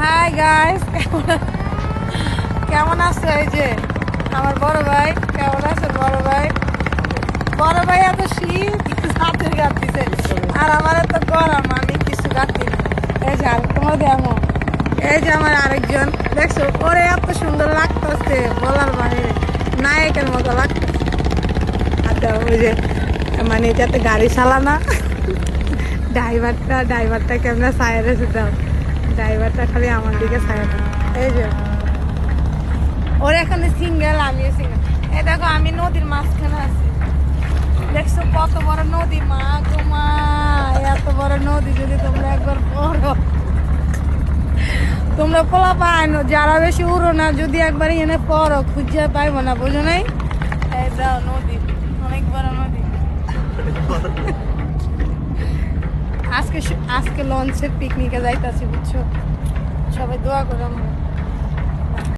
Hi guys, কেমন আছো? এই যে আমার বড় ভাই, কেমন আছে বড় ভাই? বড় ভাই এত শীত হাতে গাতিছে, আর আমার এত গরম, আমি কিছু গাতি না। এই যে আর তোমার দেখো, এই যে আমার আরেকজন, দেখছো ওরে এত সুন্দর লাগতেছে, বলার মানে নায়কের মতো লাগতেছে। আচ্ছা ওই যে মানে যাতে গাড়ি চালানা, ড্রাইভারটা কেমন সাইড এসে দাও, ড্রাইভারটা খালি আমার দিকে সাইড। এই যে ওর এখানে সিঙ্গেল, আমিও সিঙ্গেল। এই দেখো আমি নদীর মাঝখানে আছি, দেখছো কত বড় নদী, মা গো মা, এত বড় নদী যদি তোমরা একবার পড়ো, তোমরা পোলা পাইনো যারা বেশি উড়ো না, যদি একবার এনে পড়ো খুঁজে পাইবো না, বুঝো নাই? এই দাও নদী, অনেক বড় নদী। আজকে লঞ্চের পিকনিকে যাইতাছি, বুঝছো? সবাই দোয়া করো আমরা।